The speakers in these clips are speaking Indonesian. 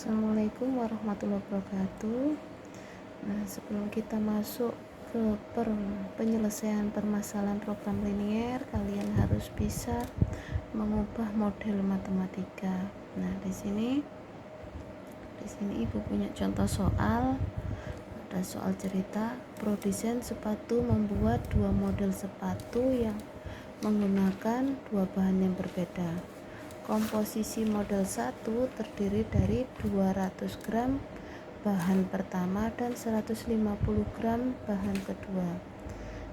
Assalamualaikum warahmatullahi wabarakatuh. Nah, sebelum kita masuk ke penyelesaian permasalahan program linier, kalian harus bisa mengubah model matematika. Nah, di sini Ibu punya contoh soal. Ada soal cerita, produsen sepatu membuat dua model sepatu yang menggunakan dua bahan yang berbeda. Komposisi model 1 terdiri dari 200 gram bahan pertama dan 150 gram bahan kedua.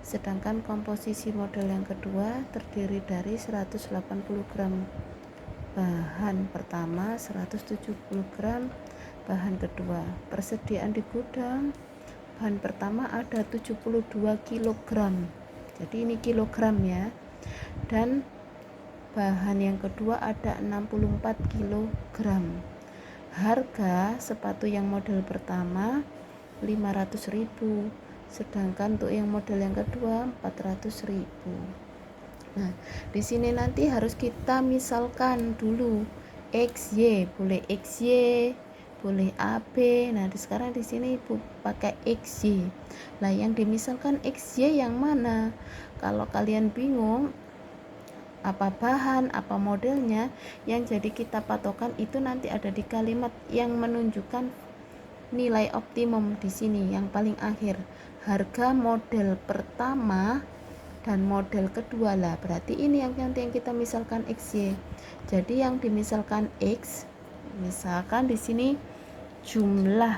Sedangkan komposisi model yang kedua terdiri dari 180 gram bahan pertama, 170 gram bahan kedua. Persediaan di gudang bahan pertama ada 72 kg. Jadi ini kilogram ya. Dan bahan yang kedua ada 64 kg. Harga sepatu yang model pertama 500.000, sedangkan untuk yang model yang kedua 400.000. Nah, di sini nanti harus kita misalkan dulu XY, boleh XY, boleh AB. Nah, sekarang di sini Ibu pakai XY. Nah, yang dimisalkan XY yang mana? Kalau kalian bingung apa bahan, apa modelnya, yang jadi kita patokan itu nanti ada di kalimat yang menunjukkan nilai optimum di sini yang paling akhir. Harga model pertama dan model kedua lah. Berarti ini yang nanti yang kita misalkan XY. Jadi yang dimisalkan X, misalkan di sini jumlah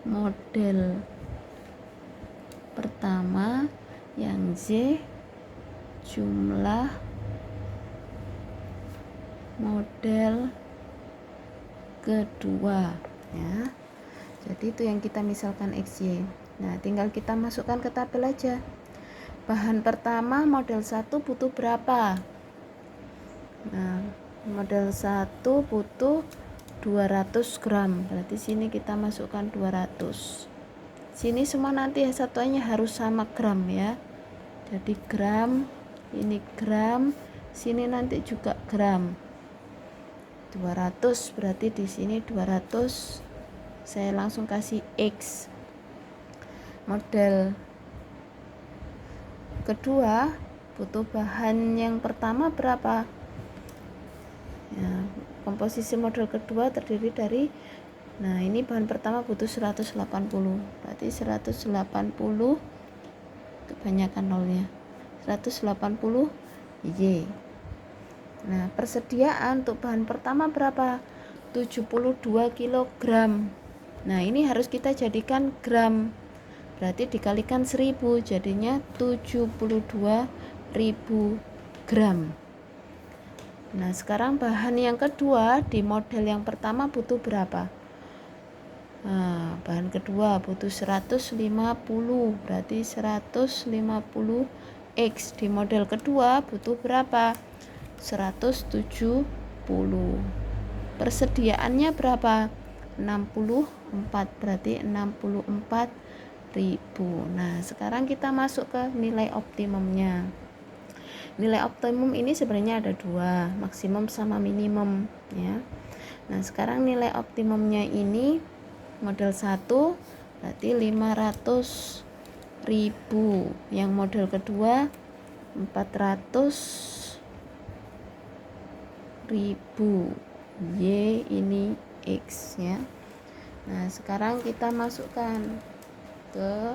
model pertama, yang Z jumlah model kedua ya. Jadi itu yang kita misalkan XY. Nah, tinggal kita masukkan ke tabel aja. Bahan pertama model 1 butuh berapa? Nah, model 1 butuh 200 gram. Berarti sini kita masukkan 200. Sini semua nanti satuannya harus sama gram ya. Jadi gram, ini gram, sini nanti juga gram. 200 berarti di sini 200. Saya langsung kasih X. Model kedua butuh bahan yang pertama berapa? Ya, komposisi model kedua terdiri dari, nah ini bahan pertama butuh 180, berarti 180 kebanyakan nolnya, 180 Y. Nah, persediaan untuk bahan pertama berapa? 72 kg. Nah, ini harus kita jadikan gram. Berarti dikalikan 1000, jadinya 72.000 gram. Nah, sekarang bahan yang kedua di model yang pertama butuh berapa? Nah, bahan kedua butuh 150, berarti 150 X. Di model kedua butuh berapa? 170. Persediaannya berapa? 64, berarti 64.000. Nah, sekarang kita masuk ke nilai optimumnya. Nilai optimum ini sebenarnya ada dua, maksimum sama minimum ya. Nah, sekarang nilai optimumnya ini model 1 berarti 500.000, yang model kedua 400.000. Y ini X ya. Nah, sekarang kita masukkan ke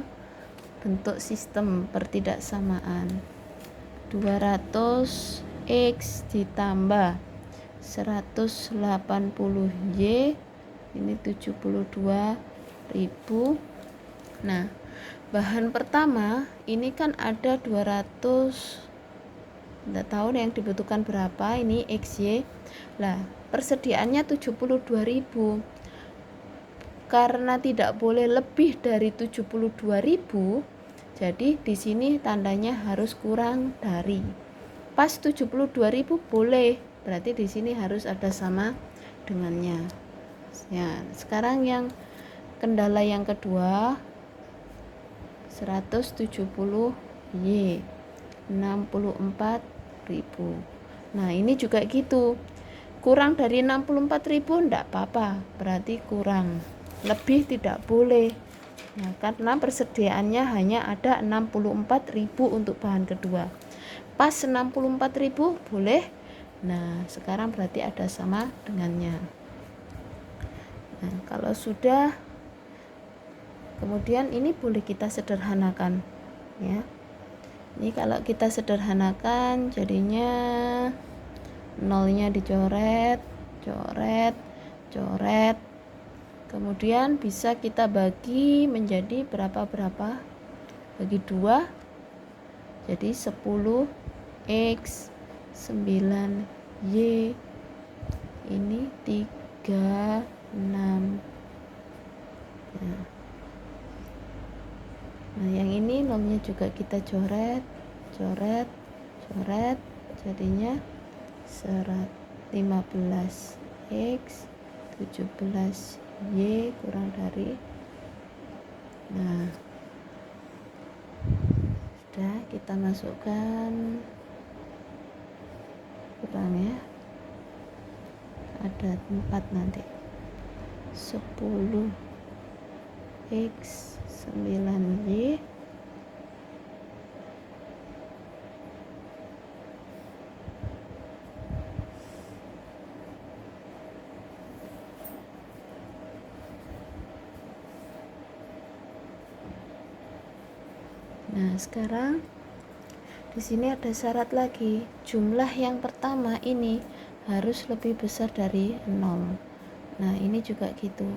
bentuk sistem pertidaksamaan. 200 X ditambah 180 Y ini 72.000. Nah, bahan pertama ini kan ada 200, tidak tahu yang dibutuhkan berapa, ini XY. Lah, persediaannya 72.000. Karena tidak boleh lebih dari 72.000, jadi di sini tandanya harus kurang dari. Pas 72.000 boleh, berarti di sini harus ada sama dengannya. Ya, sekarang yang kendala yang kedua 170 Y 64.000. Nah ini juga gitu, kurang dari 64.000 enggak apa-apa, berarti kurang, lebih tidak boleh. Nah, karena persediaannya hanya ada 64.000 untuk bahan kedua. Pas 64.000 boleh. Nah sekarang berarti ada sama dengannya. Nah kalau sudah, kemudian ini boleh kita sederhanakan ya. Ini kalau kita sederhanakan jadinya nolnya dicoret, coret, kemudian bisa kita bagi menjadi berapa, bagi 2, jadi 10x 9y ini 36. Nah yang ini nolnya juga kita coret, jadinya 15x 17y kurang dari. Nah sudah, kita masukkan, kurang ya, ada 4 nanti, 10x 9y Nah sekarang di sini ada syarat lagi, jumlah yang pertama ini harus lebih besar dari 0. Nah ini juga gitu,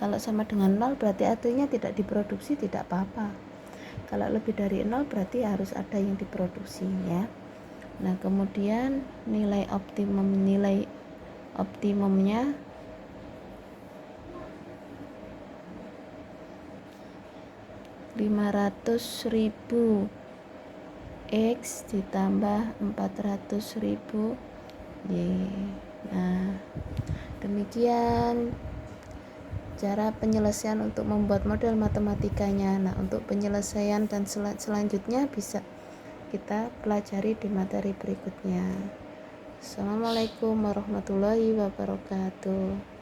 kalau sama dengan 0 berarti artinya tidak diproduksi, tidak apa-apa. Kalau lebih dari 0 berarti harus ada yang diproduksi ya. Nah kemudian nilai optimumnya 500.000 x ditambah 400.000 y. Nah demikian cara penyelesaian untuk membuat model matematikanya. Nah untuk penyelesaian dan selanjutnya bisa kita pelajari di materi berikutnya. Assalamualaikum warahmatullahi wabarakatuh.